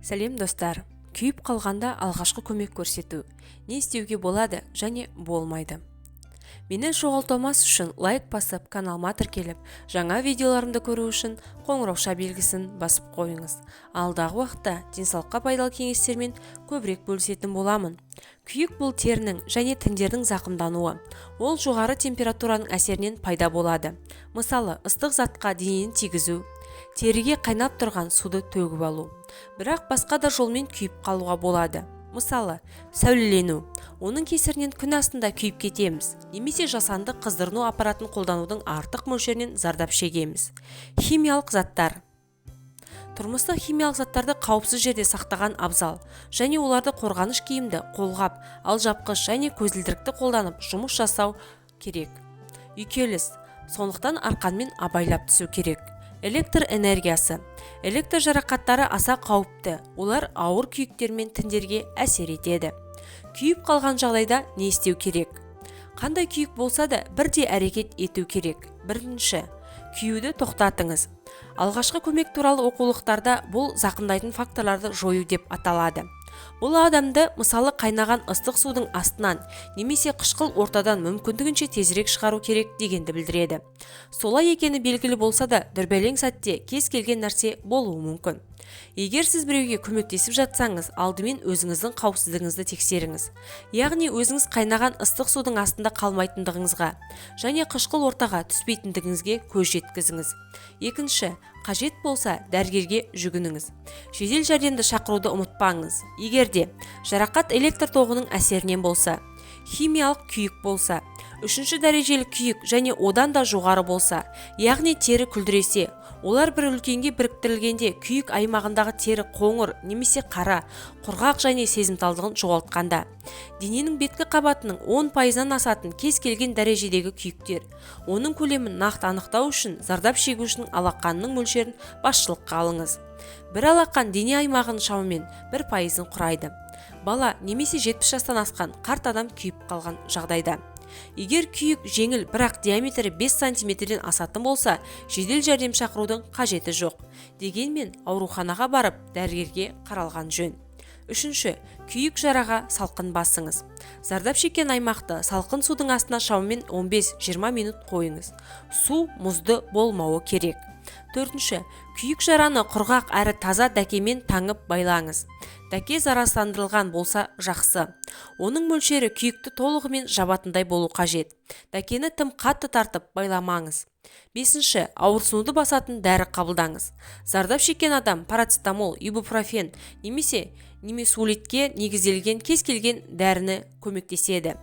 Сәлем достар. Күйіп қалғанда алғашқы көмек көрсету. Не істеуге болады және болмайды. Мені жоғалтпас үшін лайк басып, каналыма тіркеліп, жаңа видеоларымды көру үшін қоңырауша белгісін басып қойыңыз. Алдағы уақытта денсаулыққа пайдалы кеңестермен көбірек бөлісетін боламын. Күйік бұл терінің және тіндердің зақымдануы. Ол жоғары температураның әсерінен пайда болады. Мысалы, ыстық затқа денені тигізу, теріге қайнап тұрған суды төгіп алу. Бірақ басқа да жолмен күйіп қалуға болады. Мысалы, сәулелену. Оның кесірінен күн астында күйіп кетеміз. Немесе жасанды қыздырыну аппаратын қолданудың артық мөлшерінен зардап шегеміз. Химиялық заттар. Тұрмыстық химиялық заттарды қауіпсіз жерде сақтаған абзал, және оларды қорғаныш киімді, қолғап, алжапқыш және көзілдірікті қолданып жұмыс жасау керек. Үйкеліс. Сондықтан арқанмен абайлап түсу керек. Электр энергиясы. Электр жарақаттары аса қауіпті. Олар ауыр күйіктермен тіндерге әсер етеді. Күйіп қалған жағдайда не істеу керек? Қандай күйік болса да бірде әрекет ету керек. Бірінші, күйуді тоқтатыңыз. Алғашқы көмек туралы оқулықтарда бұл зақымдайтын факторларды жою деп аталады. Бұл адамды мысалы қайнаған ыстық судың астынан немесе қышқыл ортадан мүмкіндігінше тезірек шығару керек дегенді білдіреді. Солай екені белгілі болса да, дүрбелең сәтте кез келген нәрсе болуы мүмкін. Егер сіз біреуге көмектесіп жатсаңыз, алдымен өзіңіздің қауіпсіздігіңізді тексеріңіз. Яғни өзіңіз қайнаған ыстық судың астында қалмайтындығыңызға және қышқыл ортаға түспейтіндігіңізге көз жеткізіңіз. Екінші, қажет болса дәрігерге жүгініңіз. Жедел жәрдемді шақыруды ұмытпаңыз. Егер де жарақат электр тоғының әсерінен болса, химиялық күйік болса, үшінші дәрежелі күйік және одан да жоғары болса, яғни тері күлдіресе, олар бір үлкенге біріктірілгенде күйік аймағындағы тері қоңыр немесе қара, құрғақ және сезімталдығын жоғалтқанда, дененің беткі қабатының 10%-нан асатын кез келген дәрежедегі күйіктер, оның көлемін нақты анықтау үшін зардап шегушінің алақанының мөлшерін басшылыққа алыңыз. Бір алақан дене аймағының шамамен 1%-ын құрайды. Бала немесе 70 жастан асқан қарт адам күйіп қалған жағдайда. Егер күйік жеңіл, бірақ диаметрі 5 см-ден асатын болса, жедел жәрдем шақырудың қажеті жоқ. Дегенмен, ауруханаға барып, дәрігерге қаралған жөн. Үшінші, күйік жараға салқын басыңыз. Зардап шеккен аймақты салқын судың астына шамамен 15-20 минут қойыңыз. Су мұзды болмауы керек. Төртінші, күйік жараны құрғақ әрі таза дәкемен таңып байлаңыз. Дәке зарарсыздандырылған болса жақсы. Оның мөлшері күйікті толығымен жабатындай болу қажет. Дәкені тым қатты тартып байламаңыз. Бесінші, ауырсынуды басатын дәрі қабылдаңыз. Зардап шеккен адам парацетамол, ибупрофен немесе немесулитке негізделген кез келген дәріні көмектеседі.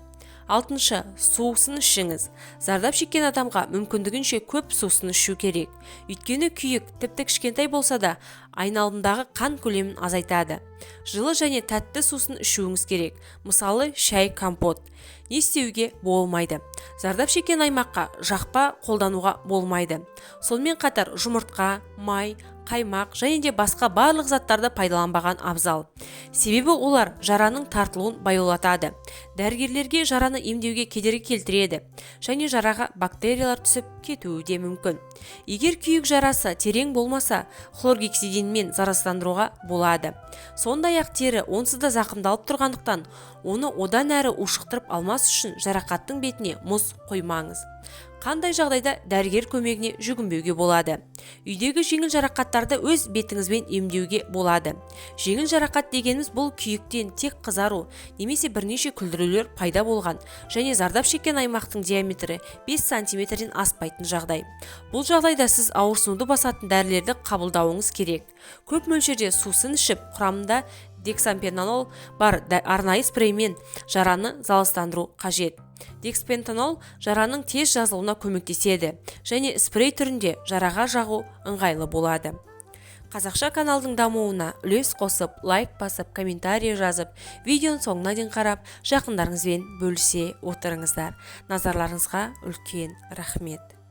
Алтыншы, сусын ішіңіз. Зардап шеккен адамға мүмкіндігінше көп сусын ішу керек. Өйткені күйік тіпті кішкентай болса да айналымдағы қан көлемін азайтады. Жылы және тәтті сусын ішуіңіз керек. Мысалы, шай, компот. Не істеуге болмайды? Зардап шеккен аймаққа жақпа қолдануға болмайды. Сонымен қатар жұмыртқа, май, қаймақ және де басқа барлық заттарды пайдаланбаған абзал. Себебі олар жараның тартылуын баяулатады. Дәрігерлерге жараны емдеуге кедергі келтіреді және жараға бактериялар түсіп кетуі де мүмкін. Егер күйік жарасы терең болмаса, хлоргексидинмен зарарсыздандыруға болады. Сондай-ақ тері онсыз да зақымдалып тұрғандықтан, оны одан әрі ушықтырып алмас үшін жарақаттың бетіне мұз қоймаңыз. Қандай жағдайда дәрігер көмегіне жүгінбеуге болады? Үйдегі жеңіл жарақаттарды өз бетіңізбен емдеуге болады. Жеңіл жарақат дегеніміз бұл күйіктен тек қызару немесе бірнеше күлдірулер пайда болған және зардап шеккен аймақтың диаметрі 5 см-ден аспайтын жағдай. Бұл жағдайда сіз ауырсынуды басатын дәрілерді қабылдауыңыз керек. Көп мөлшерде сусын ішіп, құрамында дексапентанол бар арнайы спреймен жараны залалсыздандыру қажет. Декспентанол жараның тез жазылуына көмектеседі және спрей түрінде жараға жағу ыңғайлы болады. Қазақша каналдың дамуына үлес қосып, лайк басып, комментарий жазып, видеоның соңына дейін қарап, жақындарыңызбен бөлісе отырыңыздар. Назарларыңызға үлкен рахмет.